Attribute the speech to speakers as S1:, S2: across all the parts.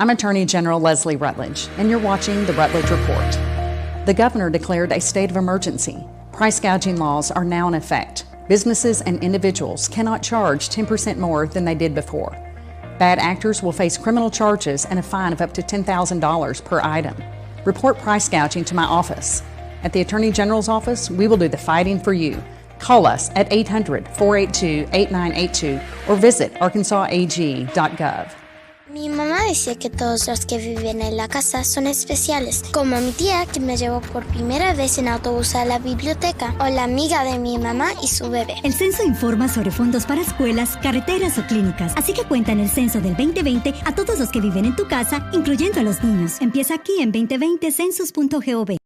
S1: I'm Attorney General Leslie Rutledge, and you're watching the Rutledge Report. The governor declared a state of emergency. Price gouging laws are now in effect. Businesses and individuals cannot charge 10% more than they did before. Bad actors will face criminal charges and a fine of up to $10,000 per item. Report price gouging to my office. At the Attorney General's office, we will do the fighting for you. Call us at 800-482-8982 or visit arkansasag.gov.
S2: Mi mamá decía que todos los que viven en la casa son especiales, como mi tía que me llevó por primera vez en autobús a la biblioteca, o la amiga de mi mamá y su bebé.
S3: El censo informa sobre fondos para escuelas, carreteras o clínicas, así que cuenta en el censo del 2020 a todos los que viven en tu casa, incluyendo a los niños. Empieza aquí en 2020census.gov.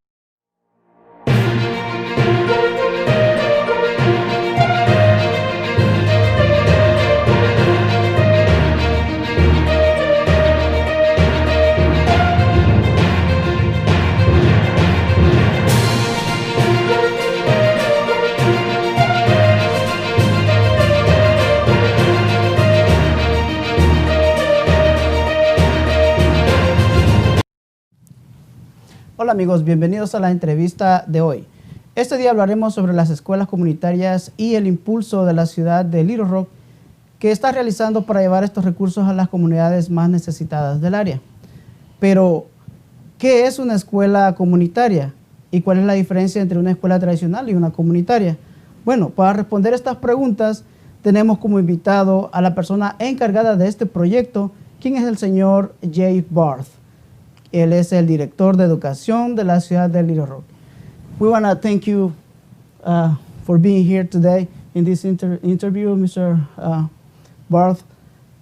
S4: Hola amigos, bienvenidos a la entrevista de hoy. Este día hablaremos sobre las escuelas comunitarias y el impulso de la ciudad de Little Rock que está realizando para llevar estos recursos a las comunidades más necesitadas del área. Pero, ¿qué es una escuela comunitaria? ¿Y cuál es la diferencia entre una escuela tradicional y una comunitaria? Bueno, para responder estas preguntas tenemos como invitado a la persona encargada de este proyecto, quien es el señor Jay Barth. Él es el director de educación de la ciudad de Little Rock. We want to thank you for being here today in this interview, Mr. Barth.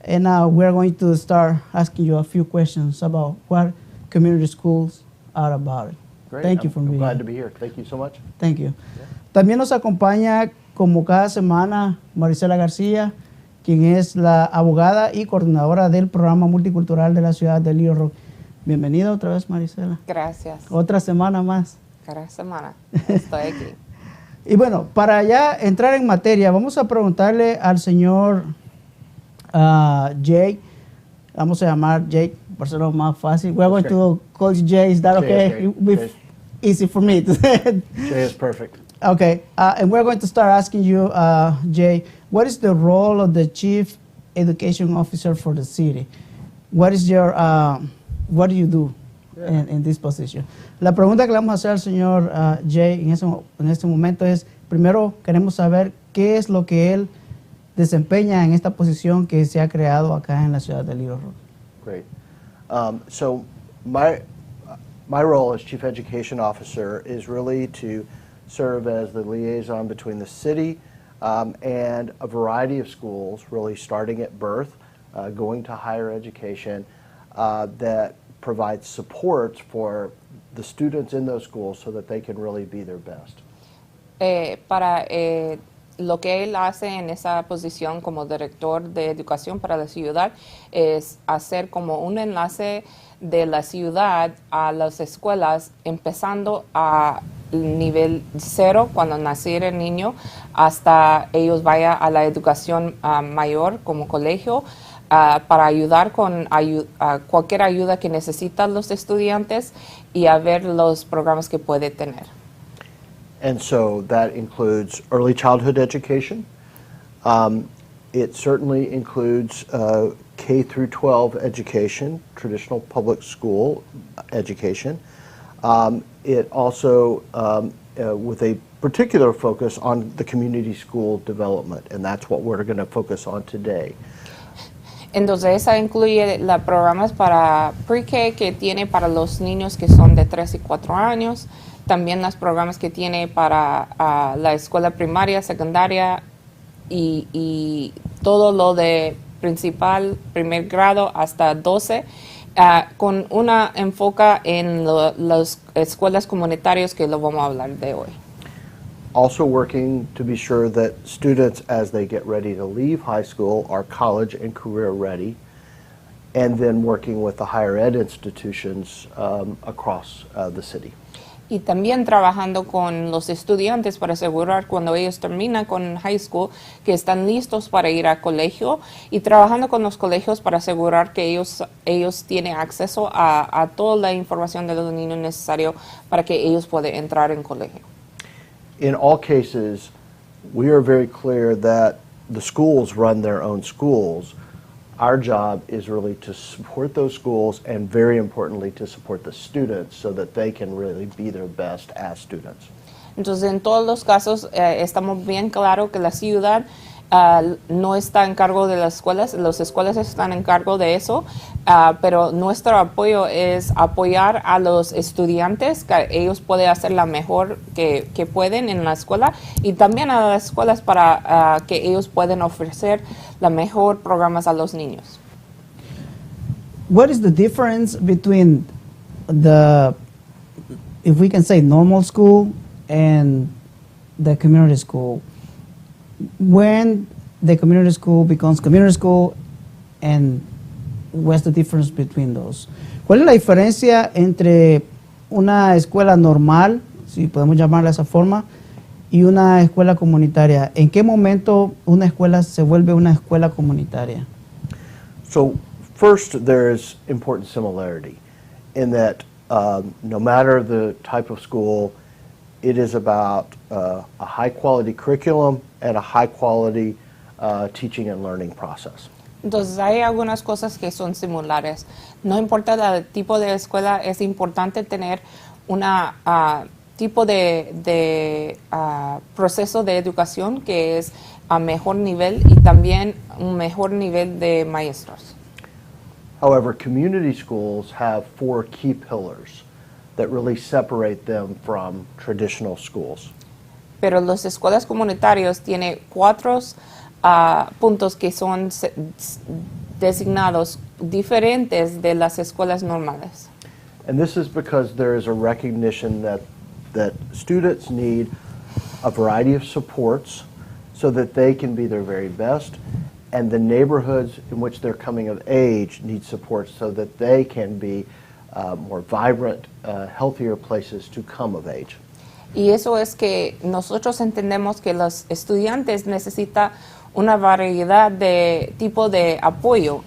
S4: And we're going to start asking you a few questions about what community schools are about.
S5: Great.
S4: Thank you for being here.
S5: I'm glad to be here. Thank you so much.
S4: Thank you. También nos acompaña, como cada semana, Marisela García, quien es la abogada y coordinadora del programa multicultural de la ciudad de Little Rock. Bienvenida otra vez, Marisela.
S6: Gracias.
S4: Otra semana más.
S6: Cada semana estoy aquí.
S4: Y bueno, para ya entrar en materia, vamos a preguntarle al señor Jay. Vamos a llamar Jay, por ser más fácil. We're going to call you Jay. Is that okay? It will be easy for me to say.
S5: Jay is perfect.
S4: Okay, and we're going to start asking you, Jay, what is the role of the Chief Education Officer for the city? What is your... what do you do in this position? La pregunta que le vamos a hacer al señor Jay en este momento es, primero queremos saber qué es lo que él desempeña en esta posición que se ha creado acá en la ciudad de Little Rock.
S5: Great. So my role as Chief Education Officer is really to serve as the liaison between the city and a variety of schools, really starting at birth, going to higher education, that provides supports for the students in those schools so that they can really be their best.
S6: Lo que él hace en esa posición como director de educación para la ciudad es hacer como un enlace de la ciudad a las escuelas, empezando a nivel 0 cuando naciera el niño hasta ellos vayan a la educación mayor como colegio. Para ayudar con cualquier ayuda que necesitan los estudiantes y a ver los programas que puede tener.
S5: And so that includes early childhood education. It certainly includes K through 12 education, traditional public school education. It also, with a particular focus on the community school development, and that's what we're going to focus on today.
S6: Entonces, esa incluye los programas para pre-K que tiene para los niños que son de 3 y 4 años, también los programas que tiene para la escuela primaria, secundaria y todo lo de principal, primer grado hasta 12, con una enfoca en las escuelas comunitarias que lo vamos a hablar de hoy.
S5: Also working to be sure that students, as they get ready to leave high school, are college and career ready, and then working with the higher ed institutions across the city.
S6: Y también trabajando con los estudiantes para asegurar cuando ellos terminan con high school que están listos para ir al colegio y trabajando con los colegios para asegurar que ellos tienen acceso a toda la información de los niños necesario para que ellos puedan entrar en colegio.
S5: In all cases, we are very clear that the schools run their own schools. Our job is really to support those schools and, very importantly, to support the students so that they can really be their best as students.
S6: Entonces, en todos los casos, estamos bien claros que la ciudad no está en cargo de las escuelas están en cargo de eso, pero nuestro apoyo es apoyar a los estudiantes, que ellos pueden hacer la mejor que pueden en la escuela y también a las escuelas para que ellos puedan ofrecer la mejor programas a los niños.
S4: What is the difference between the, if we can say, normal school and the community school? When the community school becomes community school, and what's the difference between those? ¿Cuál es la diferencia entre una escuela normal, si podemos llamarla de esa forma, y una escuela comunitaria? ¿En qué momento una escuela se vuelve una escuela comunitaria?
S5: So first, there is important similarity in that no matter the type of school, it is about a high-quality curriculum and a high-quality teaching and learning process.
S6: Entonces, hay algunas cosas que son similares. No importa el tipo de escuela, es importante tener un tipo de proceso de educación que es a mejor nivel y también un mejor nivel de maestros.
S5: However, community schools have 4 key pillars that really separate them from traditional schools.
S6: Pero las escuelas comunitarias tienen 4 puntos que son designados diferentes de las escuelas normales.
S5: And this is because there is a recognition that students need a variety of supports so that they can be their very best, and the neighborhoods in which they're coming of age need support so that they can be more vibrant, healthier places to come of age.
S6: Y eso es que nosotros entendemos que los estudiantes necesitan una variedad de tipo de apoyo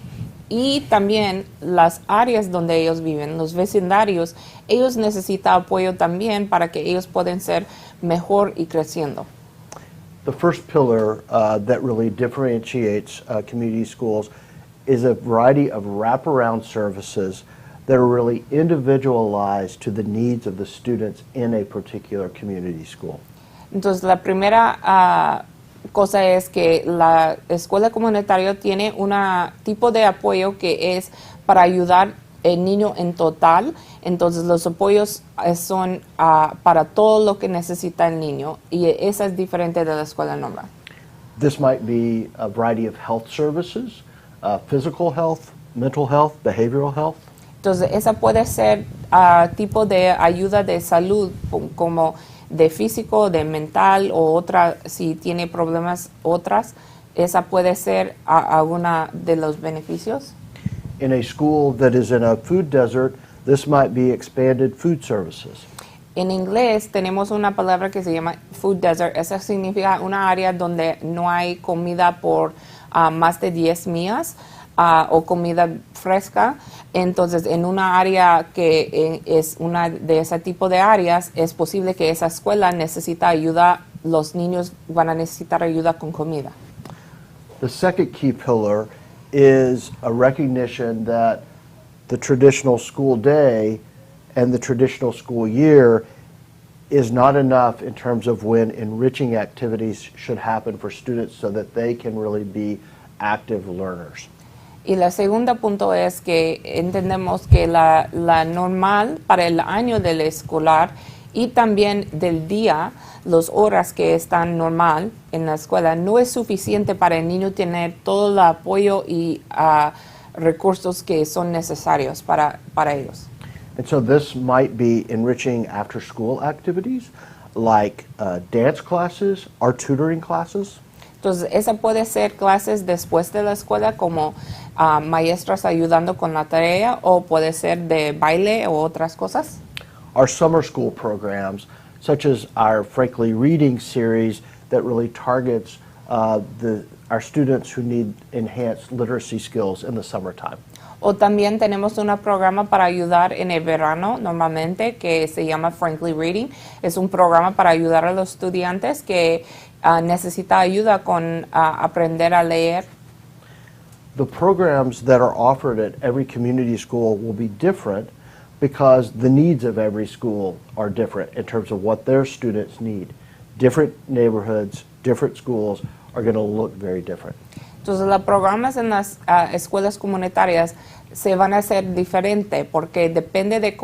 S6: y también las áreas donde ellos viven, los vecindarios, ellos necesitan apoyo también para que ellos puedan ser mejor y creciendo.
S5: The first pillar that really differentiates community schools is a variety of wraparound services that are really individualized to the needs of the students in a particular community school.
S6: Entonces, la primera cosa es que la escuela comunitaria tiene un tipo de apoyo que es para ayudar al niño en total. Entonces, los apoyos son para todo lo que necesita el niño y esa es diferente de la escuela normal.
S5: This might be a variety of health services, physical health, mental health, behavioral health.
S6: Entonces, esa puede ser tipo de ayuda de salud, como de físico, de mental o otra, si tiene problemas otras, esa puede ser alguna de los beneficios.
S5: In a school that is in a food desert, this might be expanded food services.
S6: En inglés tenemos una palabra que se llama food desert. Esa significa una área donde no hay comida por más de 10 millas. O comida fresca. Entonces, en una área que es una de ese tipo de áreas, es posible que esa escuela necesita ayuda, los niños van a necesitar ayuda con comida.
S5: The second key pillar is a recognition that the traditional school day and the traditional school year is not enough in terms of when enriching activities should happen for students so that they can really be active learners.
S6: Y la segunda punto es que entendemos que la normal para el año del escolar y también del día, las horas que están normal en la escuela, no es suficiente para el niño tener todo el apoyo y recursos que son necesarios para ellos.
S5: And so this might be enriching after-school activities like dance classes or tutoring classes.
S6: Entonces, esa puede ser clases después de la escuela como maestras ayudando con la tarea o puede ser de baile o otras cosas.
S5: our summer school programs, such as our Frankly Reading series that really targets our students who need enhanced literacy skills in the summertime.
S6: O también tenemos un programa para ayudar en el verano, normalmente, que se llama Frankly Reading. Es un programa para ayudar a los estudiantes que necesitan ayuda con aprender a leer.
S5: The programs that are offered at every community school will be different because the needs of every school are different in terms of what their students need. Different neighborhoods, different schools are going to look very different.
S6: Entonces, los programas en las escuelas comunitarias se van a hacer diferentes porque depende de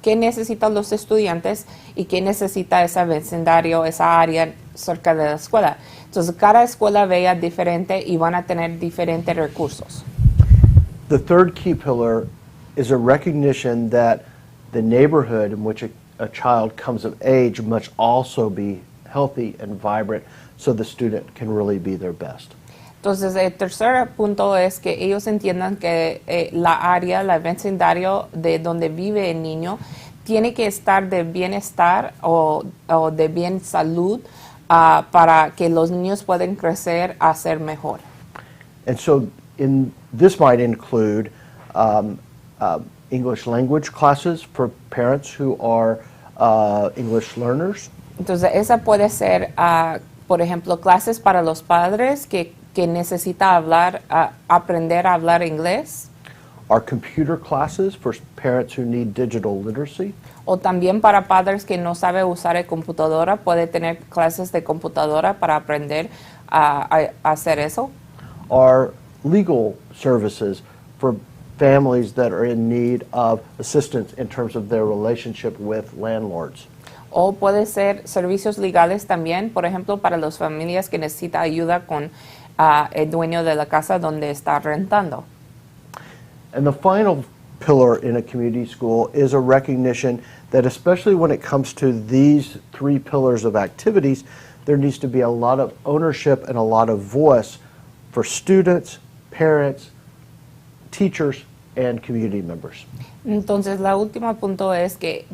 S6: qué necesitan los estudiantes y qué necesita ese vecindario, esa área cerca de la escuela. Entonces, cada escuela vea diferente y van a tener diferentes recursos.
S5: The third key pillar is a recognition that the neighborhood in which a child comes of age must also be healthy and vibrant so the student can really be their best.
S6: Entonces, el tercer punto es que ellos entiendan que la área, el vecindario de donde vive el niño, tiene que estar de bienestar o de bien salud para que los niños puedan crecer a ser mejor.
S5: And so this might include English language classes for parents who are English learners.
S6: Entonces, esa puede ser, por ejemplo, clases para los padres que necesitan aprender a hablar inglés.
S5: Our computer classes for parents who need digital literacy.
S6: O también para padres que no saben usar el computadora, puede tener clases de computadora para aprender a hacer eso.
S5: Our legal services for families that are in need of assistance in terms of their relationship with landlords.
S6: O puede ser servicios legales también, por ejemplo, para las familias que necesitan ayuda con el dueño de la casa donde está rentando.
S5: And the final pillar in a community school is a recognition that especially when it comes to these three pillars of activities, there needs to be a lot of ownership and a lot of voice for students, parents, teachers, and community members.
S6: Entonces, la última punto es que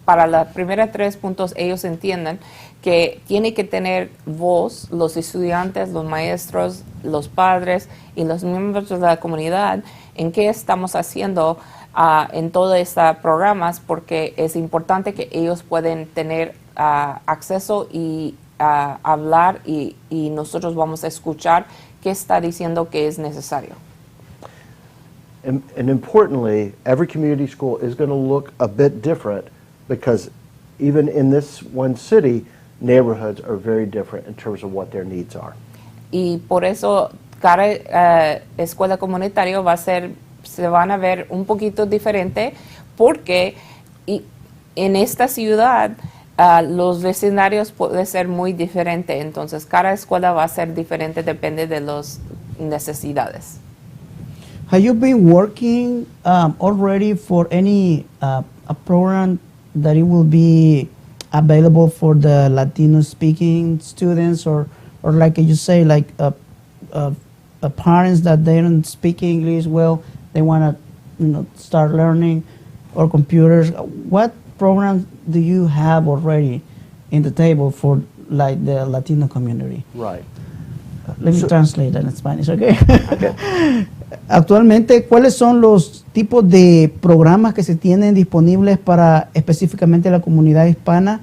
S6: para los primeros 3 puntos ellos entiendan que tiene que tener voz los estudiantes, los maestros, los padres y los miembros de la comunidad en qué estamos haciendo en todos estos programas, porque es importante que ellos puedan tener acceso y hablar y nosotros vamos a escuchar qué está diciendo que es necesario.
S5: And importantly, every community school is going to look a bit different because even in this one city, neighborhoods are very different in terms of what their needs are.
S6: Y por eso cada escuela comunitaria se van a ver un poquito diferente porque en esta ciudad los vecindarios pueden ser muy diferentes. Entonces cada escuela va a ser diferente, depende de las necesidades.
S4: Have you been working already for any a program that it will be available for the Latino-speaking students, or like you say, like parents that they don't speak English well, they want to start learning, or computers? What programs do you have already in the table for like the Latino community?
S5: Right.
S4: Let me translate that in Spanish, okay? Actualmente, ¿cuáles son los tipos de programas que se tienen disponibles para específicamente la comunidad hispana?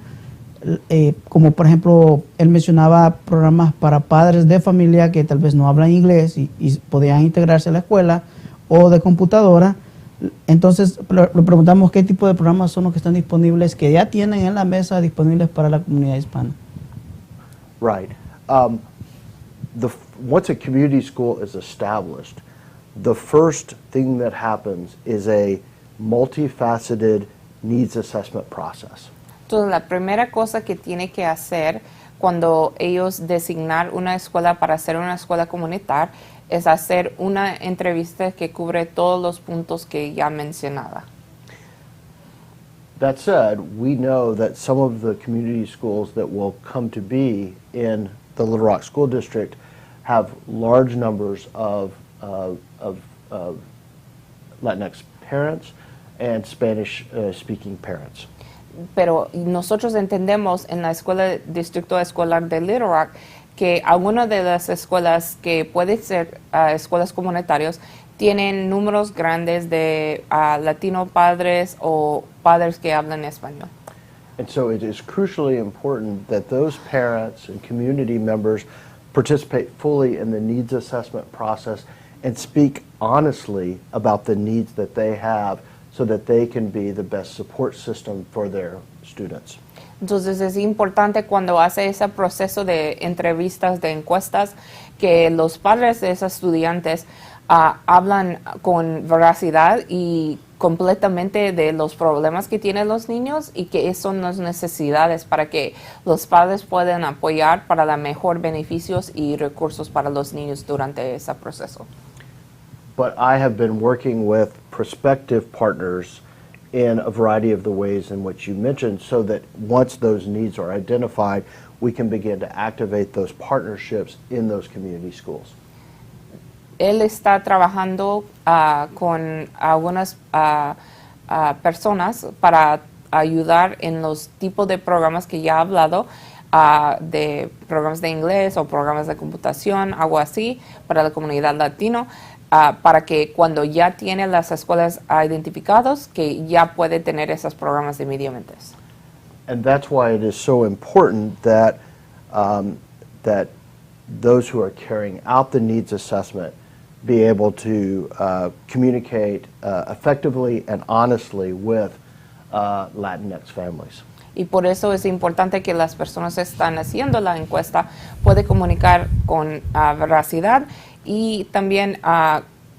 S4: Como por ejemplo, él mencionaba programas para padres de familia que tal vez no hablan inglés y podían integrarse a la escuela, o de computadora. Entonces, le preguntamos qué tipo de programas son los que están disponibles, que ya tienen en la mesa disponibles para la comunidad hispana.
S5: Right. Once a community school is established, the first thing that happens is a multifaceted needs assessment process.
S6: Entonces, la primera cosa que tiene que hacer cuando ellos designar una escuela para ser una escuela comunitaria es hacer una entrevista que cubre todos los puntos que ya mencionaba.
S5: That said, we know that some of the community schools that will come to be in the Little Rock School District have large numbers of Latinx parents and Spanish-speaking parents.
S6: pero nosotros entendemos en la escuela Distrito Escolar de Little Rock que algunas de las escuelas que pueden ser escuelas comunitarias tienen números grandes de latino padres o padres que hablan español.
S5: And so it is crucially important that those parents and community members participate fully in the needs assessment process and speak honestly about the needs that they have so that they can be the best support system for their students.
S6: Entonces es importante cuando hace ese proceso de entrevistas, de encuestas, que los padres de esos estudiantes hablan con veracidad y completamente de los problemas que tienen los niños y que son las necesidades para que los padres puedan apoyar para dar mejor beneficios y recursos para los niños durante ese proceso.
S5: But I have been working with prospective partners in a variety of the ways in which you mentioned so that once those needs are identified, we can begin to activate those partnerships in those community schools.
S6: Él está trabajando con algunas personas para ayudar en los tipos de programas que ya he hablado, de programas de inglés o programas de computación, algo así, para la comunidad latino, para que cuando ya tiene las escuelas identificadas, que ya puede tener esos programas inmediatamente.
S5: And that's why it is so important that, that those who are carrying out the needs assessment be able to communicate effectively and honestly with Latinx families.
S6: Y por eso es importante que las personas que están haciendo la encuesta puedan comunicar con veracidad y también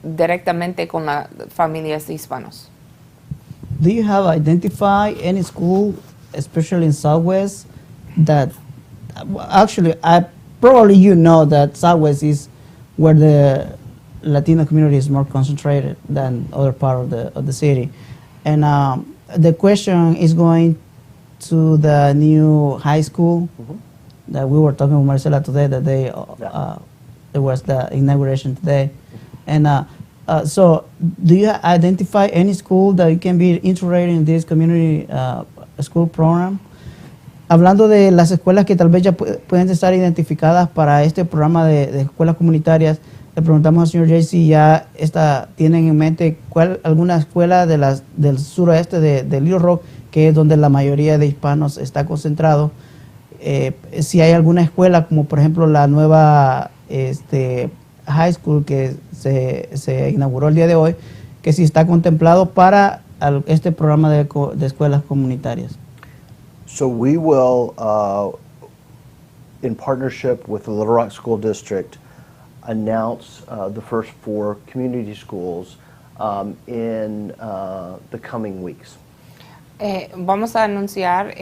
S6: directamente con las familias hispanos.
S4: Do you have identified any school, especially in Southwest, that actually probably you know that Southwest is where the Latino community is more concentrated than other part of the city, and the question is going to the new high school that we were talking with Marcela today. That they there was the inauguration today, and so do you identify any school that you can be integrated in this community school program? Hablando de las escuelas que tal vez ya pueden estar identificadas para este programa de escuelas comunitarias, le preguntamos al señor Jay si ya tienen en mente alguna escuela del suroeste de Little Rock, que es donde la mayoría de hispanos está concentrado. Si hay alguna escuela, como por ejemplo la nueva high school que se inauguró el día de hoy, que si está contemplado para este programa de escuelas comunitarias.
S5: So we will, in partnership with the Little Rock School District, announce the first 4 community schools in the coming weeks.
S6: Vamos a anunciar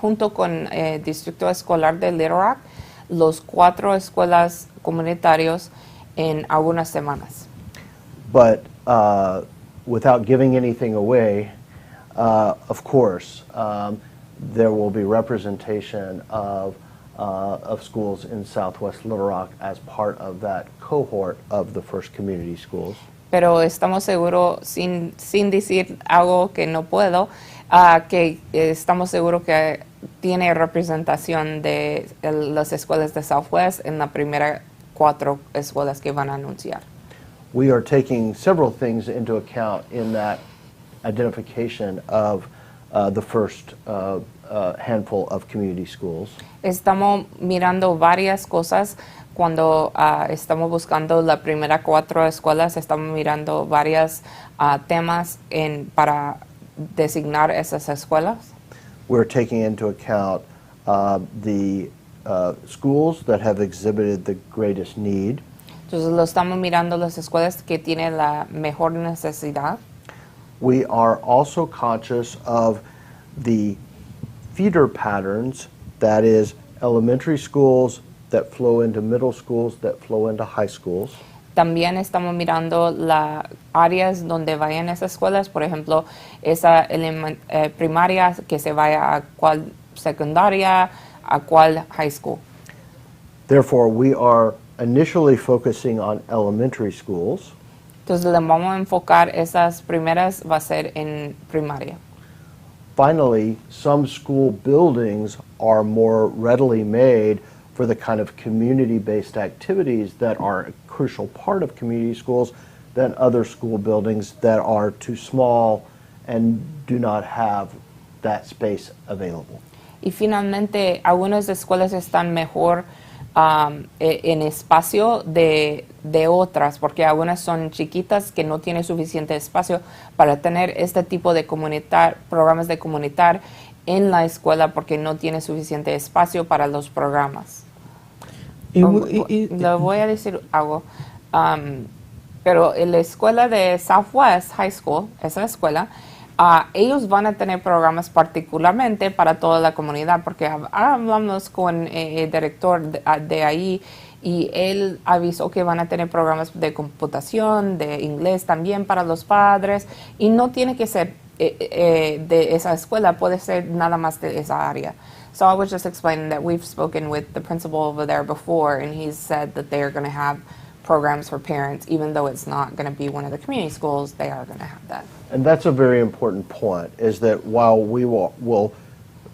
S6: junto con el Distrito Escolar de Little Rock los 4 escuelas comunitarias en algunas semanas.
S5: But without giving anything away, of course, there will be representation of schools in Southwest Little Rock as part of that cohort of the first community schools.
S6: Pero estamos seguros, sin decir algo que no puedo, que estamos seguros que tiene representación de las escuelas de Southwest en la primera 4 escuelas que van a anunciar.
S5: We are taking several things into account in that identification of the first handful of community schools.
S6: Estamos mirando varias cosas cuando estamos buscando la primera 4 escuelas. Estamos mirando varios temas para designar esas escuelas.
S5: We're taking into account the schools that have exhibited the greatest need.
S6: Entonces lo estamos mirando las escuelas que tienen la mejor necesidad.
S5: We are also conscious of the feeder patterns, that is, elementary schools that flow into middle schools, that flow into high schools.
S6: También estamos mirando las áreas donde vayan esas escuelas, por ejemplo, esa primaria que se vaya a cuál secundaria, a cuál high school.
S5: Therefore, we are initially focusing on elementary schools.
S6: Entonces le vamos a enfocar esas primeras va a ser en primaria.
S5: finally, some school buildings are more readily made for the kind of community-based activities that are a crucial part of community schools than other school buildings that are too small and do not have that space available.
S6: Y finalmente, algunas escuelas están mejor en espacio de otras, porque algunas son chiquitas que no tienen suficiente espacio para tener este tipo de programas de comunitar en la escuela porque no tiene suficiente espacio para los programas. Le voy a decir algo. Pero en la escuela de Southwest High School, esa escuela, ellos van a tener programas particularmente para toda la comunidad, porque hablamos con el director de ahí y él avisó que van a tener programas de computación, de inglés también para los padres, y no tiene que ser de esa escuela, puede ser nada más de esa área. So I was just explaining that we've spoken with the principal over there before, and he's said that they're going to have programs for parents, even though it's not going to be one of the community schools, they are going to have that.
S5: And that's a very important point, is that while we will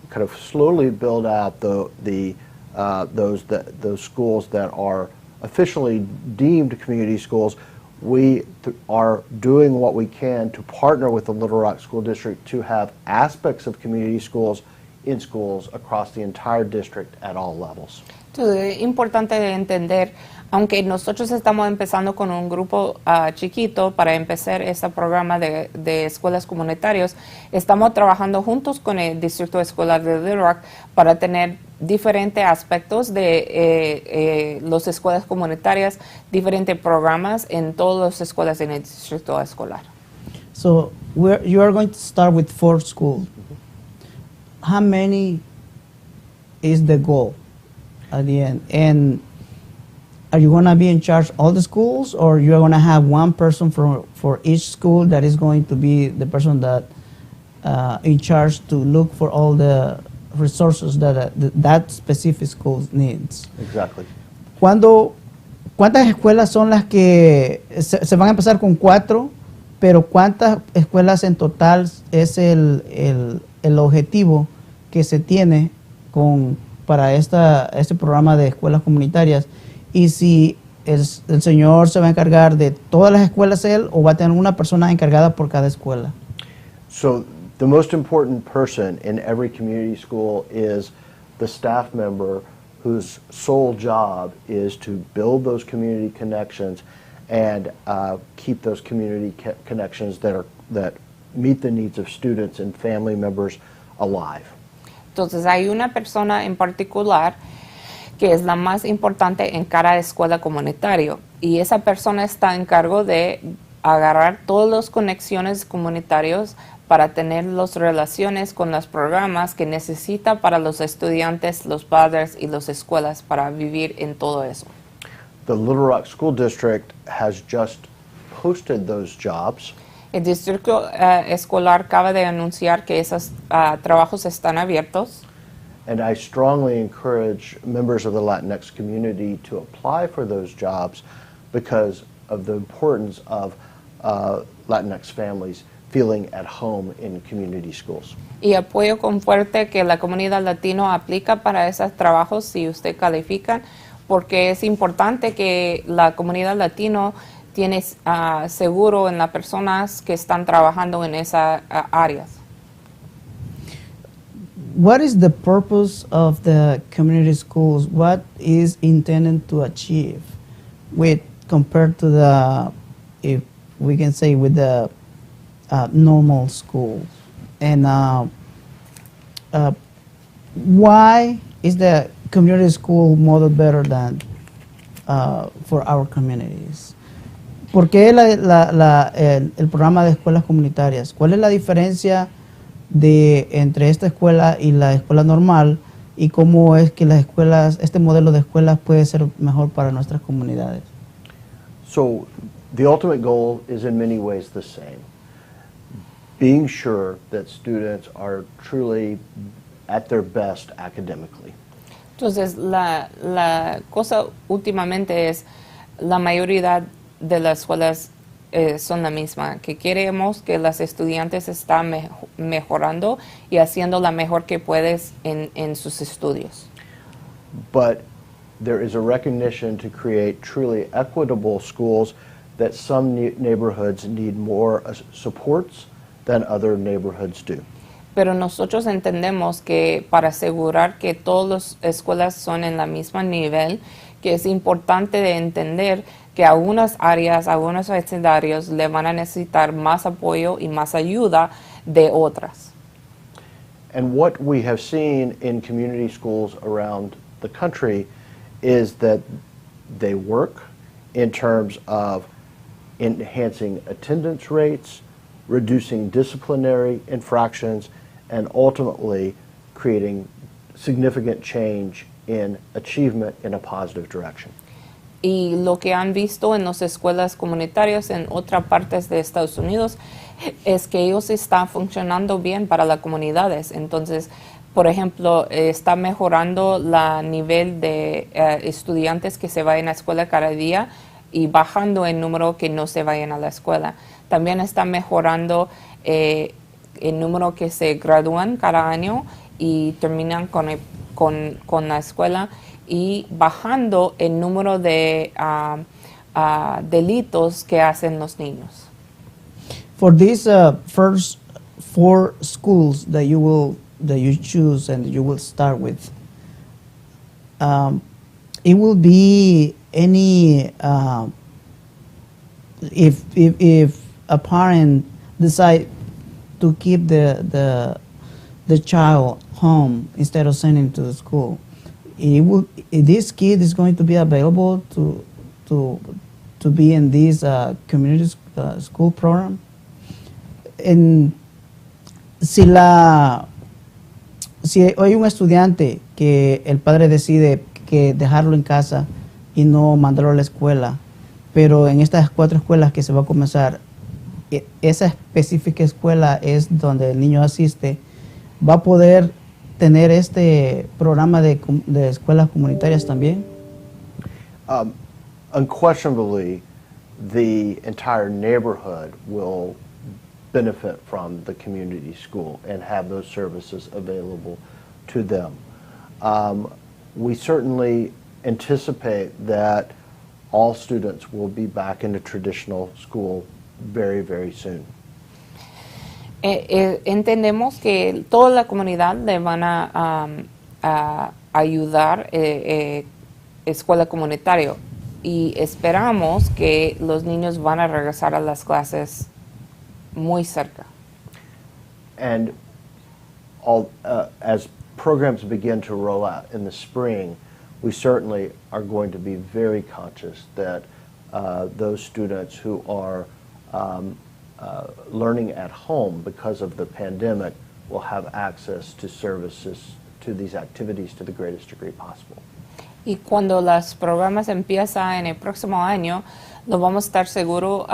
S5: kind of slowly build out those schools that are officially deemed community schools, we are doing what we can to partner with the Little Rock School District to have aspects of community schools in schools across the entire district at all levels.
S6: Entonces, es importante entender, aunque nosotros estamos empezando con un grupo chiquito para empezar este programa de escuelas comunitarias, estamos trabajando juntos con el Distrito Escolar de Little Rock para tener diferentes aspectos de las escuelas comunitarias, diferentes programas en todas las escuelas en el Distrito Escolar.
S4: So you are going to start with 4 schools. How many is the goal at the end? And are you going to be in charge of all the schools, or you're going to have one person for each school that is going to be the person that in charge to look for all the resources that specific school needs?
S5: Exactly.
S4: ¿Cuántas escuelas son las que se van a empezar con 4, pero cuántas escuelas en total es el objetivo que se tiene para este programa de escuelas comunitarias? Y si el señor se va a encargar de todas las escuelas él, o va a tener una persona encargada por cada escuela.
S5: So the most important person in every community school is the staff member whose sole job is to build those community connections and keep those community connections that meet the needs of students and family members alive.
S6: Entonces hay una persona en particular que es la más importante en cada escuela comunitaria, y esa persona está en cargo de agarrar todas las conexiones comunitarias para tener las relaciones con los programas que necesita para los estudiantes, los padres y las escuelas para vivir en todo eso.
S5: The Little Rock School District has just posted those jobs.
S6: El distrito escolar acaba de anunciar que esos trabajos están abiertos.
S5: And I strongly encourage members of the Latinx community to apply for those jobs because of the importance of Latinx families feeling at home in community schools.
S6: Y apoyo con fuerte que la comunidad latino aplica para esos trabajos si usted califica, porque es importante que la comunidad latino tiene seguro en las personas que están trabajando en esas áreas.
S4: What is the purpose of the community schools? What is intended to achieve compared to the, if we can say, with the normal schools? And why is the community school model better than for our communities? ¿Por qué el programa de escuelas comunitarias? ¿Cuál es la diferencia entre esta escuela y la escuela normal, y cómo es que este modelo de escuelas puede ser mejor para nuestras comunidades?
S5: So the ultimate goal is in many ways the same. Being sure that students are truly at their best academically.
S6: Entonces, la cosa últimamente es la mayoría de las escuelas son la misma, que queremos que las estudiantes están mejorando y haciendo la mejor que puedes en sus estudios.
S5: But there is a recognition to create truly equitable schools that some neighborhoods need more supports than other neighborhoods do.
S6: Pero nosotros entendemos que para asegurar que todas las escuelas son en la misma nivel, que es importante de entender que algunas áreas, algunos vecindarios le van a necesitar más apoyo y más ayuda de otras.
S5: And what we have seen in community schools around the country is that they work in terms of enhancing attendance rates, reducing disciplinary infractions, and ultimately creating significant change in achievement in a positive direction.
S6: Y lo que han visto en las escuelas comunitarias en otras partes de Estados Unidos es que ellos están funcionando bien para las comunidades. Entonces, por ejemplo, está mejorando el nivel de estudiantes que se vayan a la escuela cada día y bajando el número que no se vayan a la escuela. También está mejorando el número que se gradúan cada año y terminan con la escuela, y bajando el número de delitos que hacen los niños.
S4: For these first 4 schools that you choose and you will start with, it will be any if a parent decide to keep the child home instead of sending him to the school, this kid is going to be available to be in this community school program. Si hay un estudiante que el padre decide que dejarlo en casa y no mandarlo a la escuela, pero en estas 4 escuelas que se va a comenzar, esa específica escuela es donde el niño asiste, va a poder tener este programa de escuelas comunitarias también.
S5: Unquestionably, the entire neighborhood will benefit from the community school and have those services available to them. We certainly anticipate that all students will be back in a traditional school very, very soon.
S6: Entendemos que toda la comunidad le van a ayudar escuela comunitaria, y esperamos que los niños van a regresar a las clases muy cerca.
S5: And as programs begin to roll out in the spring, we certainly are going to be very conscious that those students who are learning at home because of the pandemic will have access to services, to these activities to the greatest degree possible.
S6: Y cuando los programas empiezan en el próximo año, lo vamos a estar seguros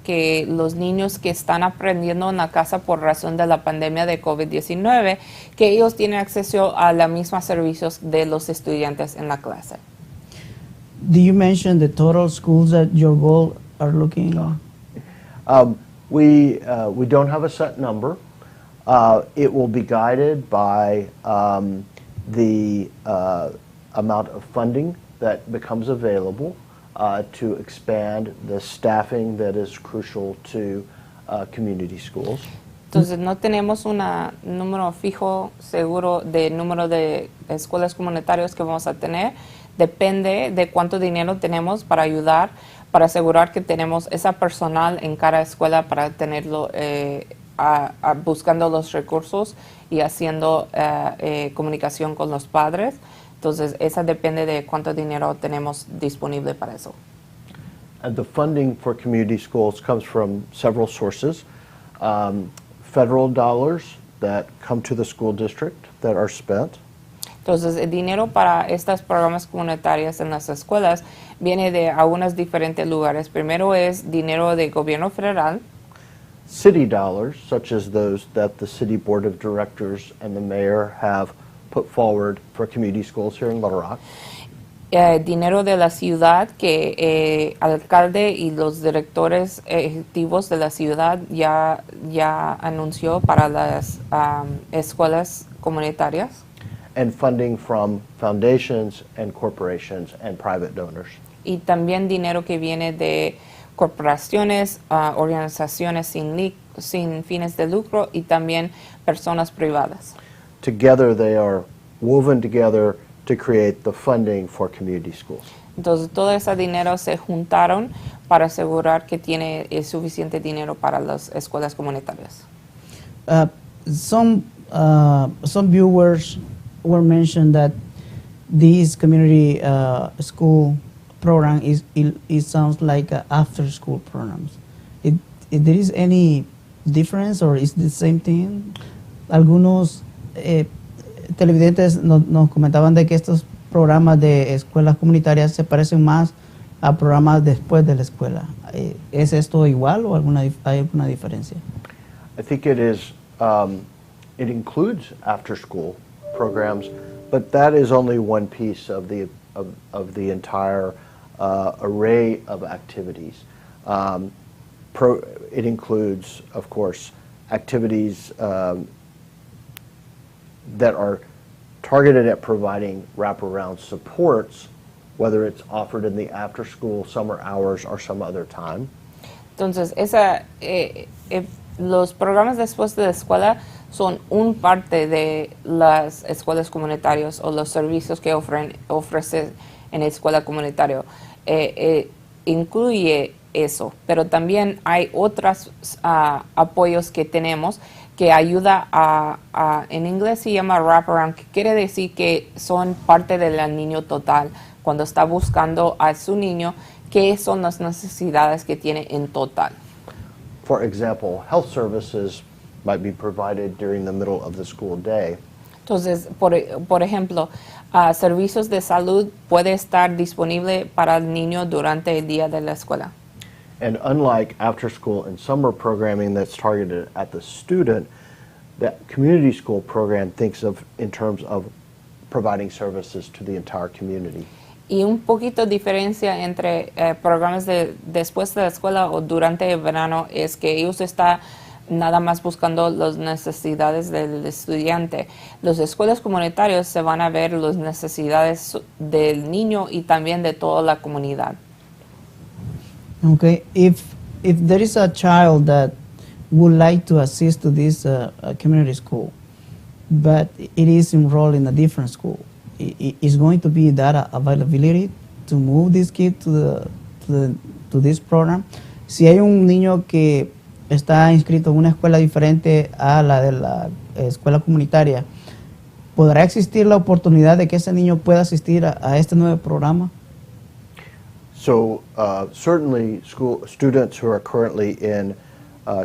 S6: que los niños que están aprendiendo en la casa por razón de la pandemia de COVID-19, que ellos tienen acceso a los mismos servicios de los estudiantes en la clase.
S4: Do you mention the total schools that your goal are looking at?
S5: We don't have a set number. It will be guided by the amount of funding that becomes available to expand the staffing that is crucial to community schools.
S6: Entonces no tenemos un número fijo seguro de número de escuelas comunitarias que vamos a tener. Depende de cuánto dinero tenemos para ayudar, para asegurar que tenemos esa personal en cada escuela para tenerlo, buscando los recursos y haciendo comunicación con los padres. Entonces, esa depende de cuánto dinero tenemos disponible para eso.
S5: And the funding for community schools comes from several sources. Federal dollars that come to the school district that are spent.
S6: Entonces, el dinero para estos programas comunitarios en las escuelas viene de algunos diferentes lugares. Primero es dinero del gobierno federal.
S5: City dollars, such as those that the City Board of Directors and the Mayor have put forward for community schools here in Little Rock.
S6: dinero de la ciudad que el alcalde y los directores ejecutivos de la ciudad ya anunció para las escuelas comunitarias.
S5: And funding from foundations and corporations and private donors.
S6: Y también dinero que viene de corporaciones, organizaciones sin fines de lucro y también personas privadas.
S5: Together they are woven together to create the funding for community schools.
S6: Entonces todo ese dinero se juntaron para asegurar que tiene suficiente dinero para las escuelas comunitarias.
S4: Some viewers were mentioned that this community school program it sounds like after school programs. There is any difference or is the same thing? Algunos televidentes nos comentaban de que estos programas de escuelas comunitarias se parecen más a programas después de la escuela. ¿Es esto igual o hay alguna diferencia?
S5: I think it is. It includes after-school programs, but that is only one piece of the entire array of activities. It includes, of course, activities that are targeted at providing wraparound supports, whether it's offered in the after-school, summer hours, or some other time.
S6: Entonces, los programas después de la escuela son un parte de las escuelas comunitarias o los servicios que ofrecen en la escuela comunitaria. Incluye eso, pero también hay otros apoyos que tenemos que ayuda en inglés se llama wraparound, que quiere decir que son parte del niño total, cuando está buscando a su niño, qué son las necesidades que tiene en total.
S5: For example, health services might be provided during the middle of the school day.
S6: Entonces, por ejemplo, servicios de salud puede estar disponible para el niño durante el día de la escuela.
S5: And unlike after-school and summer programming that's targeted at the student, that community school program thinks of in terms of providing services to the entire community.
S6: Y un poquito diferencia entre programas de después de la escuela o durante el verano es que ellos están nada más buscando las necesidades del estudiante. Las escuelas comunitarias se van a ver las necesidades del niño y también de toda la comunidad.
S4: Okay, if there is a child that would like to assist to this community school, but it is enrolled in a different school, is going to be that availability to move this kid to this program? Si hay un niño que está inscrito en una escuela diferente a la de la escuela comunitaria, ¿podrá existir la oportunidad de que ese niño pueda asistir a este nuevo programa?
S5: So certainly students who are currently in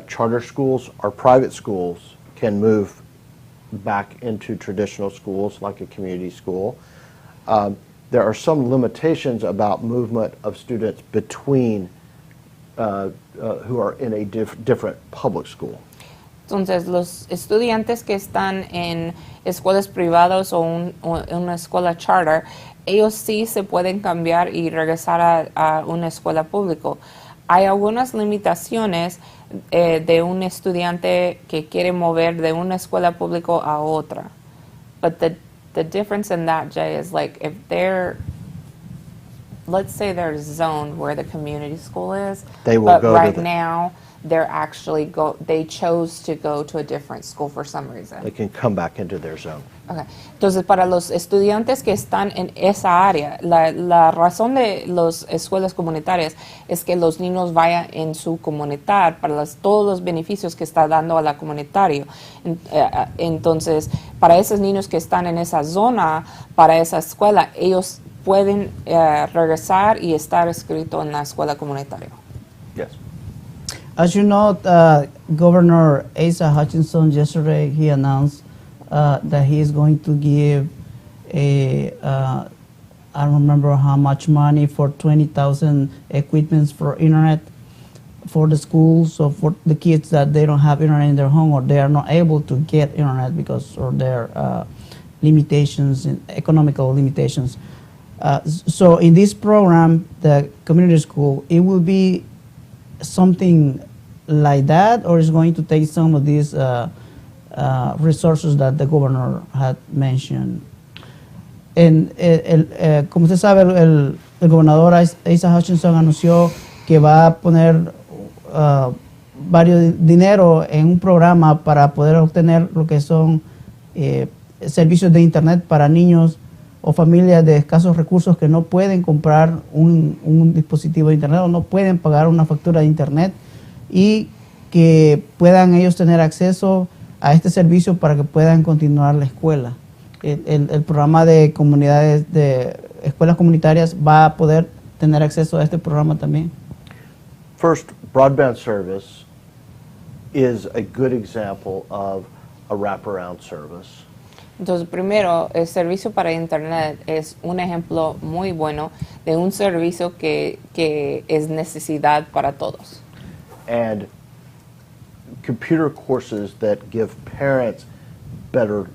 S5: charter schools or private schools can move back into traditional schools like a community school. There are some limitations about movement of students between who are in a different public school.
S6: Entonces, los estudiantes que están en escuelas privadas o una escuela charter, ellos sí se pueden cambiar y regresar a una escuela pública. Hay algunas limitaciones de un estudiante que quiere mover de una escuela pública a otra. But the difference in that, Jay, is like if let's say they're zoned where the community school is,
S5: they will
S6: but
S5: go
S6: right
S5: to
S6: now they chose to go to a different school for some reason.
S5: They can come back into their zone.
S6: Okay. Entonces, para los estudiantes que están en esa área, la razón de las escuelas comunitarias es que los niños vayan en su comunidad para todos los beneficios que está dando a la comunitaria. Entonces, para esos niños que están en esa zona, para esa escuela, ellos pueden regresar y estar inscritos en la escuela comunitaria.
S5: Yes.
S4: As you know, Governor Asa Hutchinson yesterday he announced that he is going to give I don't remember how much money for 20,000 equipments for internet for the schools, so for the kids that they don't have internet in their home or they are not able to get internet because of their limitations and economical limitations. So in this program, the community school, it will be something like that, or is going to take some of these resources that the governor had mentioned. Como usted sabe, el gobernador Asa Hutchinson anunció que va a poner varios dinero en un programa para poder obtener lo que son servicios de internet para niños o familias de escasos recursos que no pueden comprar un dispositivo de internet o no pueden pagar una factura de internet, y que puedan ellos tener acceso a este servicio para que puedan continuar la escuela. El programa de comunidades, de escuelas comunitarias, va a poder tener acceso a este programa también.
S5: First, broadband service is a good example of a wraparound service.
S6: Entonces, primero, el servicio para Internet es un ejemplo muy bueno de un servicio que es necesidad para todos.
S5: And computer courses that give parents better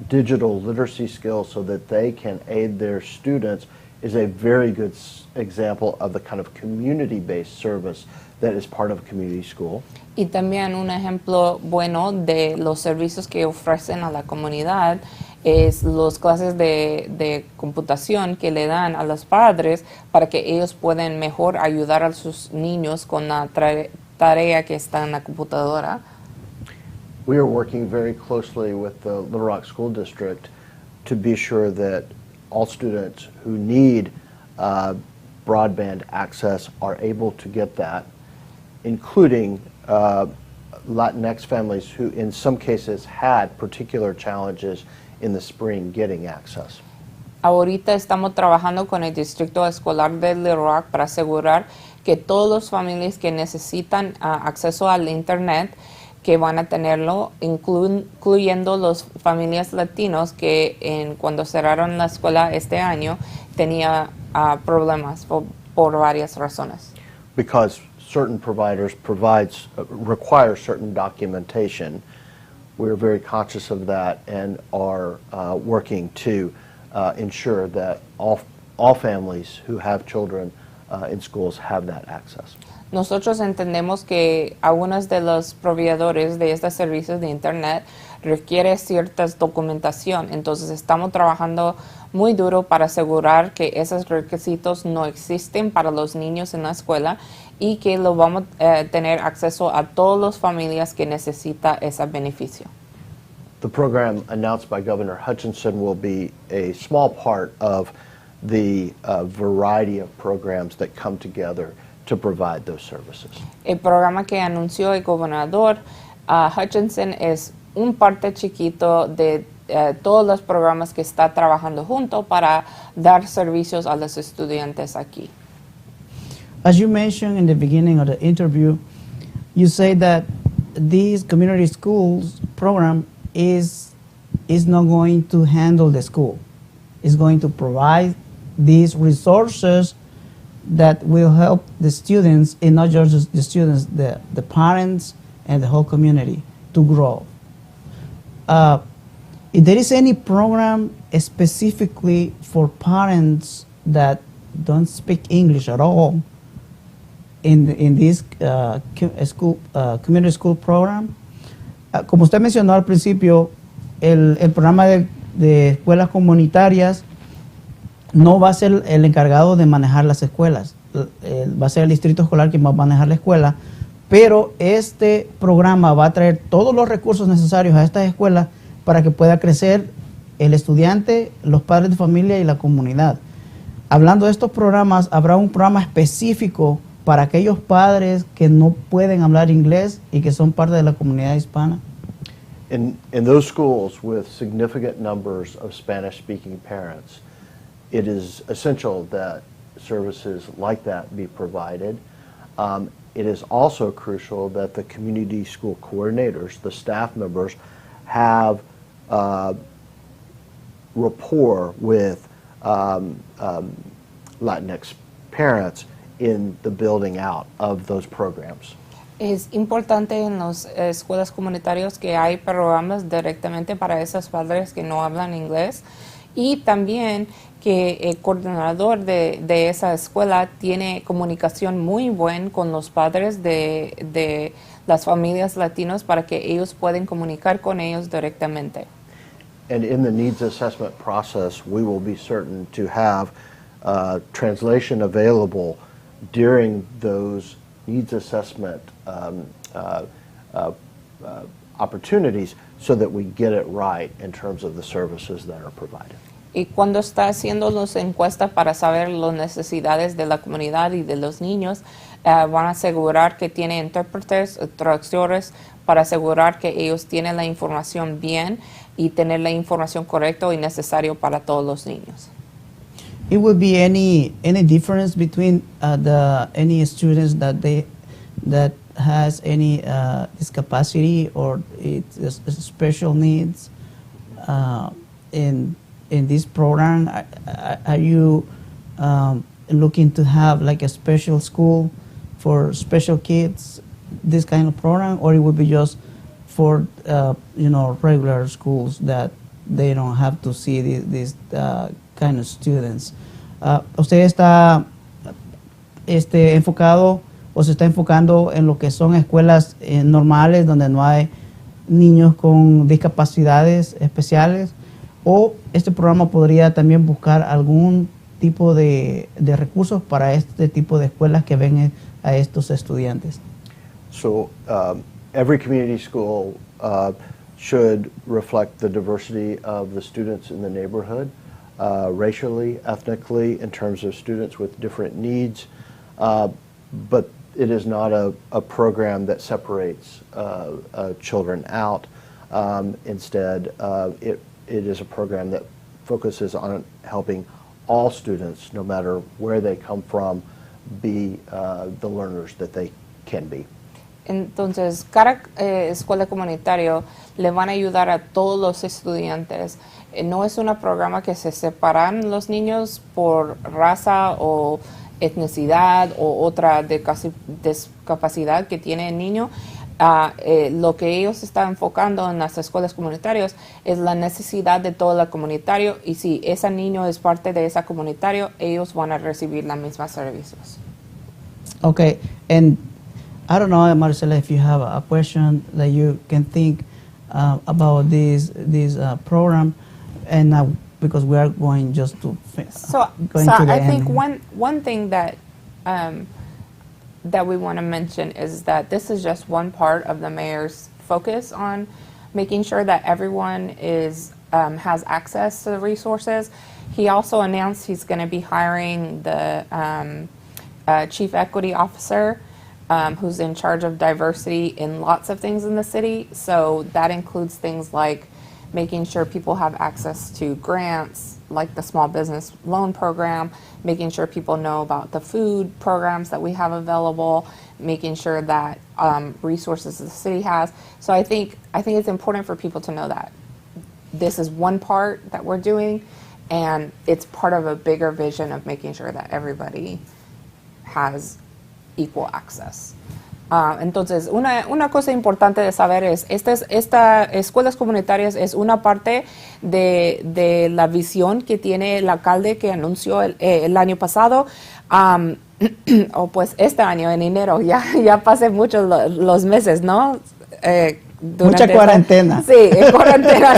S5: digital literacy skills so that they can aid their students is a very good example of the kind of community-based service that is part of a community school.
S6: Y también un ejemplo bueno de los servicios que ofrecen a la comunidad es las clases de computación que le dan a los padres para que ellos puedan mejor ayudar a sus niños con la tarea que está en la computadora.
S5: We are working very closely with the Little Rock School District to be sure that all students who need broadband access are able to get that, including Latinx families who in some cases had particular challenges in the spring getting access.
S6: Ahorita estamos trabajando con el distrito escolar de Little Rock para asegurar que todas las familias que necesitan acceso al internet que van a tenerlo, incluyendo las familias latinos que cuando cerraron la escuela este año tenía problemas por varias razones.
S5: Because certain providers require certain documentation. We're very conscious of that and are working to ensure that all families who have children in schools have that access.
S6: Nosotros entendemos que algunos de los proveedores de estos servicios de Internet requieren cierta documentación, entonces estamos trabajando muy duro para asegurar que esos requisitos no existen para los niños en la escuela y que lo vamos a tener acceso a todas las familias que necesitan ese beneficio.
S5: The program announced by Governor Hutchinson will be a small part of the variety of programs that come together to provide those services.
S6: El programa que anunció el gobernador Hutchinson es un parte chiquito de todos los programas que está trabajando junto para dar servicios a los estudiantes aquí.
S4: As you mentioned in the beginning of the interview, you say that this community schools program is not going to handle the school. It's going to provide these resources that will help the students, and not just the students, the parents and the whole community to grow. If there is any program specifically for parents that don't speak English at all in this community school program, como usted mencionó al principio, el programa de escuelas comunitarias no va a ser el encargado de manejar las escuelas, va a ser el distrito escolar quien va a manejar la escuela, pero este programa va a traer todos los recursos necesarios a estas escuelas para que pueda crecer el estudiante, los padres de familia y la comunidad. Hablando de estos programas, habrá un programa específico para aquellos padres que no pueden hablar inglés y que son parte de la comunidad hispana.
S5: In those schools with significant numbers of Spanish-speaking parents, it is essential that services like that be provided. It is also crucial that the community school coordinators, the staff members, have rapport with Latinx parents in the building out of those programs.
S6: Es importante en las escuelas comunitarias que hay programas directamente para esos padres que no hablan inglés Y también que el coordinador de esa escuela tiene comunicación muy buena con los padres de las familias latinas para que ellos puedan comunicar con ellos directamente.
S5: And in the needs assessment process, we will be certain to have translation available during those needs assessment opportunities so that we get it right in terms of the services that are provided.
S6: Y cuando está haciendo las encuestas para saber las necesidades de la comunidad y de los niños, van a asegurar que tiene intérpretes, traductores, para asegurar que ellos tienen la información bien y tener la información correcta y necesario para todos los niños.
S4: It would be any difference between any students that has any discapacity or it's special needs in this program? Are you looking to have like a special school for special kids, this kind of program, or it would be just for regular schools that they don't have to see these kind of students? ¿Usted está enfocado o se está enfocando en lo que son escuelas normales donde no hay niños con discapacidades especiales? ¿O este programa podría también buscar algún tipo de recursos para este tipo de escuelas que ven a estos estudiantes?
S5: So every community school should reflect the diversity of the students in the neighborhood, racially, ethnically, in terms of students with different needs. But it is not a program that separates children out. Instead, it is a program that focuses on helping all students, no matter where they come from, be the learners that they can be.
S6: Entonces, cada escuela comunitaria le van a ayudar a todos los estudiantes. No es un programa que se separan los niños por raza o etnicidad o otra discapacidad que tiene el niño. Lo que ellos están enfocando en las escuelas comunitarias es la necesidad de todo el comunitario, y si ese niño es parte de esa comunitario, ellos van a recibir los mismos servicios.
S4: Okay, and I don't know, Marcela, if you have a question that you can think about this program, and because we are going just to
S6: So I think one thing that that we want to mention is that this is just one part of the mayor's focus on making sure that everyone has access to the resources. He also announced he's going to be hiring the chief equity officer, who's in charge of diversity in lots of things in the city. So that includes things like making sure people have access to grants, like the small business loan program, making sure people know about the food programs that we have available, making sure that resources the city has. So I think it's important for people to know that this is one part that we're doing, and it's part of a bigger vision of making sure that everybody has equal access. Entonces, una cosa importante de saber es, esta escuelas comunitarias es una parte de la visión que tiene el alcalde que anunció el año pasado, o pues este año, en enero, ya pasé muchos los meses, ¿no?
S4: Mucha cuarentena.
S6: Sí, cuarentena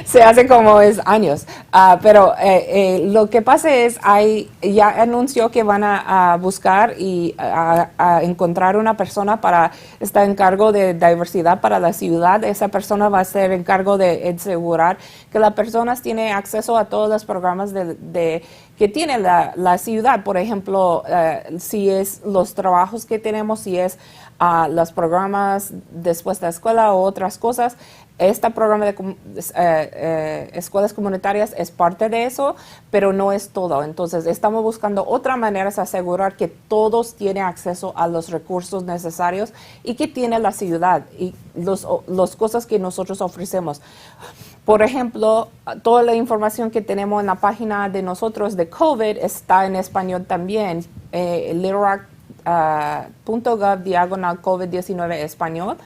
S6: se hace como años. Pero lo que pasa es, ya anunció que van a buscar y a encontrar una persona para estar en cargo de diversidad para la ciudad. Esa persona va a ser en cargo de asegurar que las personas tienen acceso a todos los programas que tiene la ciudad. Por ejemplo, si es los trabajos que tenemos, si es los programas después de la escuela o otras cosas. Este programa de escuelas comunitarias es parte de eso, pero no es todo. Entonces, estamos buscando otras maneras de asegurar que todos tienen acceso a los recursos necesarios y que tiene la ciudad y las cosas que nosotros ofrecemos. Por ejemplo, toda la información que tenemos en la página de nosotros de COVID está en español también. Little Rock .gov/COVID-19 español.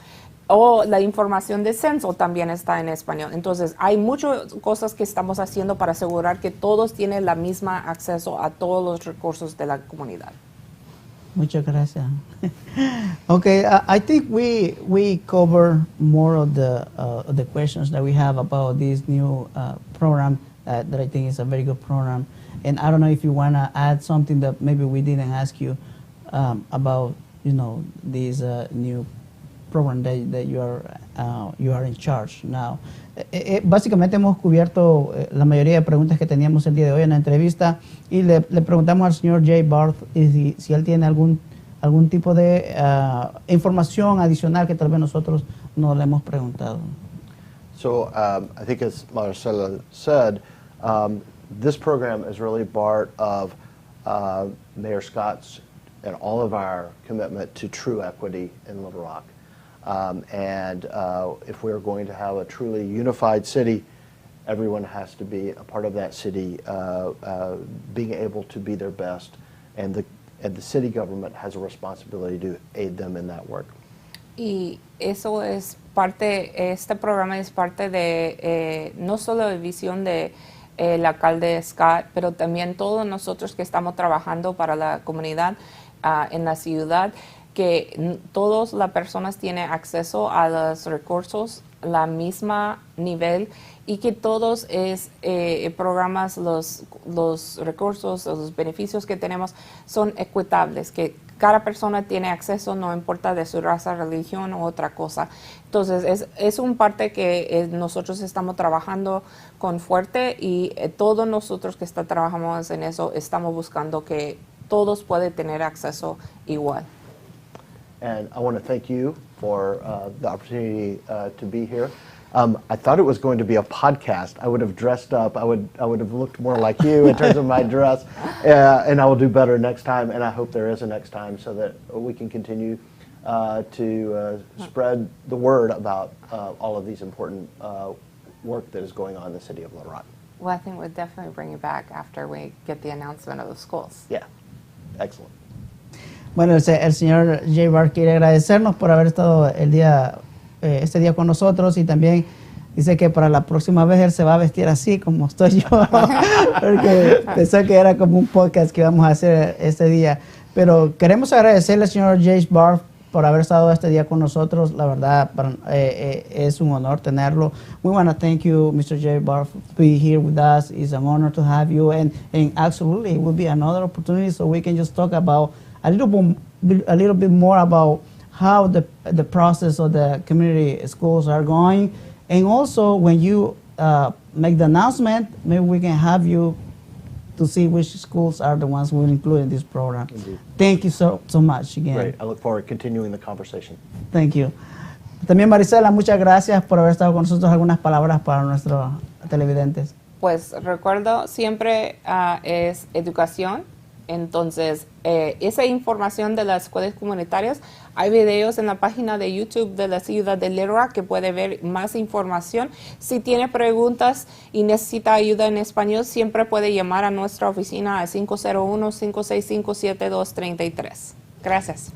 S6: O la información de censo también está en español. Entonces, hay muchas cosas que estamos haciendo para asegurar que todos tienen la misma acceso a todos los recursos de la comunidad.
S4: Muchas gracias. Okay, I think we cover more of the questions that we have about this new program that I think is a very good program. And I don't know if you want to add something that maybe we didn't ask you about, this new program that you are in charge now. Básicamente hemos cubierto la mayoría de preguntas que teníamos el día de hoy en la entrevista y le preguntamos al señor Jay Barth si él tiene algún tipo de información adicional que tal vez nosotros no le hemos preguntado.
S5: So I think as Marcela said, this program is really part of Mayor Scott's and all of our commitment to true equity in Little Rock. If we're going to have a truly unified city, everyone has to be a part of that city, being able to be their best, and the city government has a responsibility to aid them in that work.
S6: Y eso es parte, este programa es parte de no solo la visión de el alcalde Scott, pero también todos nosotros que estamos trabajando para la comunidad en la ciudad, que todas las personas tienen acceso a los recursos, la misma nivel, y que todos programas, los recursos, los beneficios que tenemos son equitables, que cada persona tiene acceso, no importa de su raza, religión u otra cosa. Entonces, es un parte que nosotros estamos trabajando con fuerte y todos nosotros que trabajamos en eso estamos buscando que todos puedan tener acceso igual.
S5: And I want to thank you for the opportunity to be here. I thought it was going to be a podcast. I would have dressed up. I would have looked more like you in terms of my dress, and I will do better next time. And I hope there is a next time so that we can continue to spread the word about all of these important work that is going on in the city of Little Rock.
S6: Well, I think we'll definitely bring you back after we get the announcement of the schools.
S5: Yeah, excellent.
S4: Bueno, el señor Jay Barth quiere agradecernos por haber estado este día con nosotros y también dice que para la próxima vez él se va a vestir así como estoy yo, porque pensó que era como un podcast que íbamos a hacer este día. Pero queremos agradecerle al señor Jay Barth por haber estado este día con nosotros. La verdad, es un honor tenerlo. We want to thank you, Mr. Jay Barth, for being here with us. It's an honor to have you, and absolutely it will be another opportunity so we can just talk about a little bit more about how the process of the community schools are going, and also when you make the announcement, maybe we can have you to see which schools are the ones we'll include in this program.
S5: Indeed.
S4: Thank you so much again.
S5: Great. I look forward to continuing the conversation.
S4: Thank you. También Marisela, muchas gracias por haber estado con nosotros. Algunas palabras para nuestros televidentes.
S6: Pues recuerdo siempre es educación. Entonces, esa información de las escuelas comunitarias, hay videos en la página de YouTube de la ciudad de Little Rock que puede ver más información. Si tiene preguntas y necesita ayuda en español, siempre puede llamar a nuestra oficina al 501-565-7233. Gracias.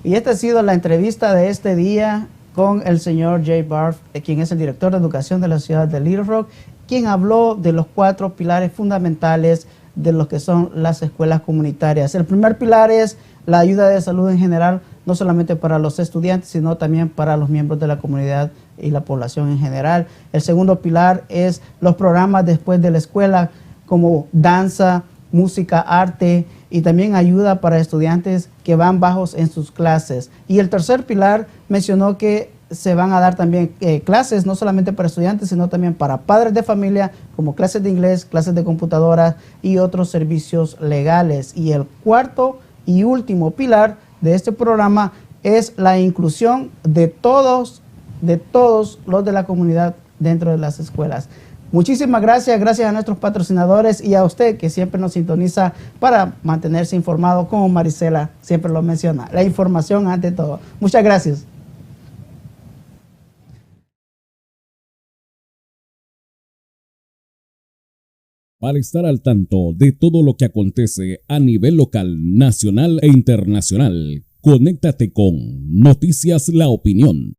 S4: Y esta ha sido la entrevista de este día con el señor Jay Barth, quien es el director de educación de la ciudad de Little Rock, quien habló de los 4 pilares fundamentales de lo que son las escuelas comunitarias. El primer pilar es la ayuda de salud en general, no solamente para los estudiantes, sino también para los miembros de la comunidad y la población en general. El segundo pilar es los programas después de la escuela, como danza, música, arte, y también ayuda para estudiantes que van bajos en sus clases. Y el tercer pilar mencionó que se van a dar también clases, no solamente para estudiantes, sino también para padres de familia, como clases de inglés, clases de computadora y otros servicios legales. Y el cuarto y último pilar de este programa es la inclusión de todos los de la comunidad dentro de las escuelas. Muchísimas gracias a nuestros patrocinadores y a usted que siempre nos sintoniza para mantenerse informado, como Marisela siempre lo menciona. La información ante todo. Muchas gracias.
S7: Para estar al tanto de todo lo que acontece a nivel local, nacional e internacional, conéctate con Noticias La Opinión.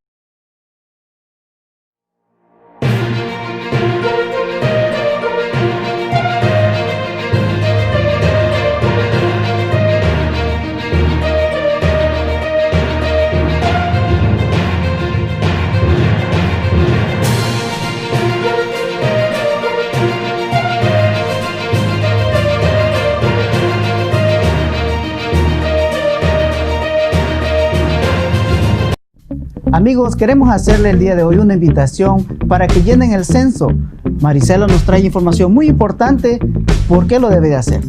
S4: Amigos, queremos hacerle el día de hoy una invitación para que llenen el censo. Marisela nos trae información muy importante. ¿Por qué lo debe de hacer?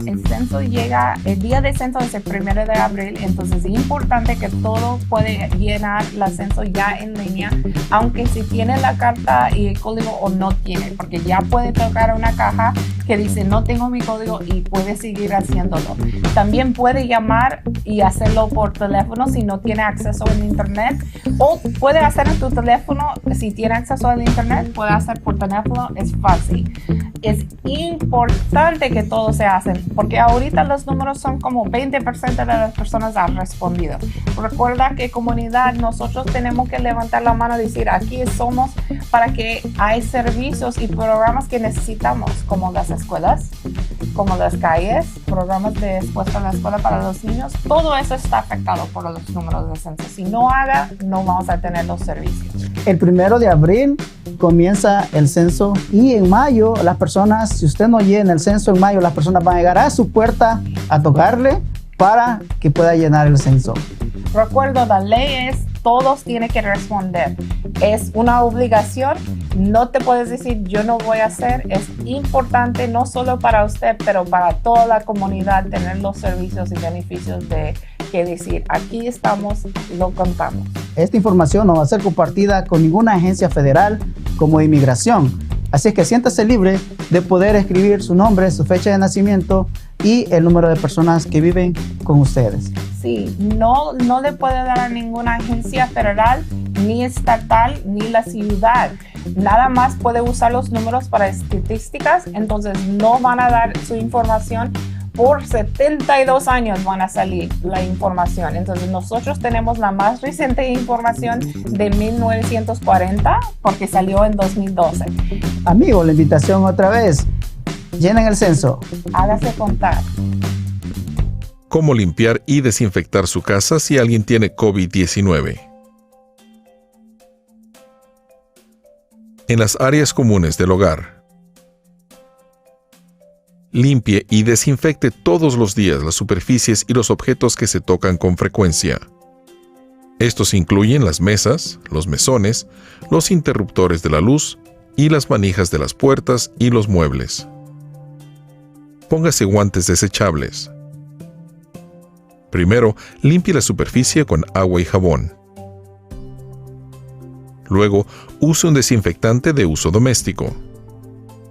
S6: El censo llega, el día del censo es el 1 de abril, entonces es importante que todo puede llenar la censo ya en línea, aunque si tiene la carta y el código o no tiene, porque ya puede tocar una caja que dice no tengo mi código y puede seguir haciéndolo. También puede llamar y hacerlo por teléfono si no tiene acceso al internet, o puede hacer en tu teléfono si tiene acceso al internet, puede hacer por teléfono, es fácil. Es importante que todo se hace, porque ahorita los números son como 20% de las personas han respondido. Recuerda que comunidad, nosotros tenemos que levantar la mano y decir, aquí somos para que hay servicios y programas que necesitamos, como las escuelas, como las calles, programas de respuesta a la escuela para los niños. Todo eso está afectado por los números de censo. Si no haga, no vamos a tener los servicios.
S4: El 1 de abril comienza el censo y en mayo las personas, si usted no llena el censo en mayo, las personas van a llegar a su puerta a tocarle para que pueda llenar el censo.
S6: Recuerdo, la ley es todos tienen que responder. Es una obligación. No te puedes decir yo no voy a hacer. Es importante no solo para usted, pero para toda la comunidad tener los servicios y beneficios de que decir aquí estamos, lo contamos.
S4: Esta información no va a ser compartida con ninguna agencia federal como inmigración. Así que siéntase libre de poder escribir su nombre, su fecha de nacimiento y el número de personas que viven con ustedes.
S6: Sí, no le puede dar a ninguna agencia federal, ni estatal, ni la ciudad. Nada más puede usar los números para estadísticas, entonces no van a dar su información. Por 72 años van a salir la información. Entonces nosotros tenemos la más reciente información de 1940 porque salió en 2012.
S4: Amigos, la invitación otra vez. Llenen el censo.
S6: Hágase contar.
S8: ¿Cómo limpiar y desinfectar su casa si alguien tiene COVID-19? En las áreas comunes del hogar, limpie y desinfecte todos los días las superficies y los objetos que se tocan con frecuencia. Estos incluyen las mesas, los mesones, los interruptores de la luz y las manijas de las puertas y los muebles. Póngase guantes desechables. Primero, limpie la superficie con agua y jabón. Luego, use un desinfectante de uso doméstico.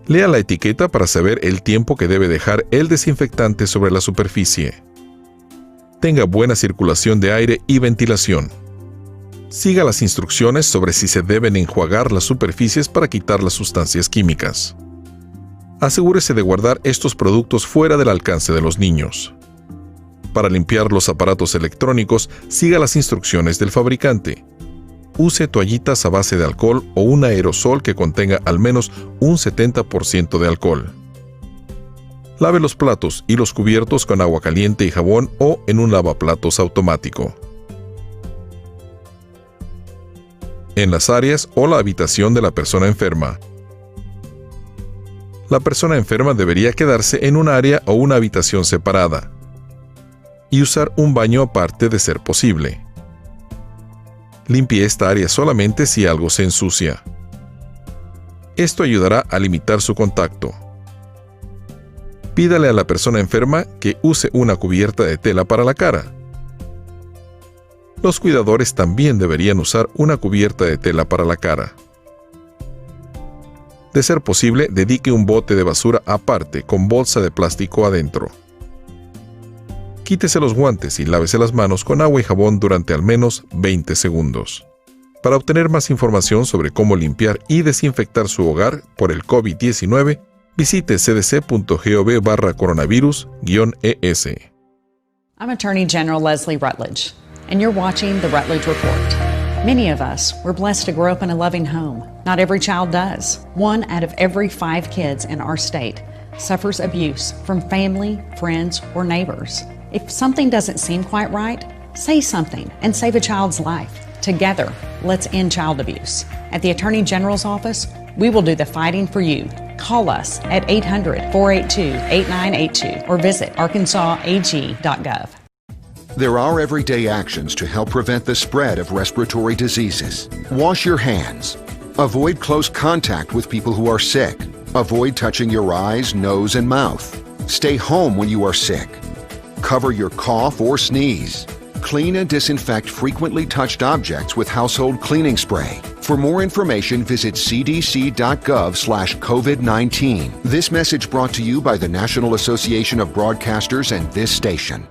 S8: Lea la etiqueta para saber el tiempo que debe dejar el desinfectante sobre la superficie. Tenga buena circulación de aire y ventilación. Siga las instrucciones sobre si se deben enjuagar las superficies para quitar las sustancias químicas. Asegúrese de guardar estos productos fuera del alcance de los niños. Para limpiar los aparatos electrónicos, siga las instrucciones del fabricante. Use toallitas a base de alcohol o un aerosol que contenga al menos un 70% de alcohol. Lave los platos y los cubiertos con agua caliente y jabón o en un lavaplatos automático. En las áreas o la habitación de la persona enferma. La persona enferma debería quedarse en un área o una habitación separada y usar un baño aparte de ser posible. Limpie esta área solamente si algo se ensucia. Esto ayudará a limitar su contacto. Pídale a la persona enferma que use una cubierta de tela para la cara. Los cuidadores también deberían usar una cubierta de tela para la cara. De ser posible, dedique un bote de basura aparte con bolsa de plástico adentro. Quítese los guantes y lávese las manos con agua y jabón durante al menos 20 segundos. Para obtener más información sobre cómo limpiar y desinfectar su hogar por el COVID-19, visite cdc.gov/coronavirus-es.
S1: I'm Attorney General Leslie Rutledge, and you're watching The Rutledge Report. Many of us were blessed to grow up in a loving home. Not every child does. 1 out of every 5 kids in our state suffers abuse from family, friends, or neighbors. If something doesn't seem quite right, say something and save a child's life. Together, let's end child abuse. At the Attorney General's office, we will do the fighting for you. Call us at 800-482-8982 or visit arkansasag.gov.
S9: There are everyday actions to help prevent the spread of respiratory diseases. Wash your hands. Avoid close contact with people who are sick. Avoid touching your eyes, nose, and mouth. Stay home when you are sick. Cover your cough or sneeze. Clean and disinfect frequently touched objects with household cleaning spray. For more information, visit cdc.gov/COVID-19. This message brought to you by the National Association of Broadcasters and this station.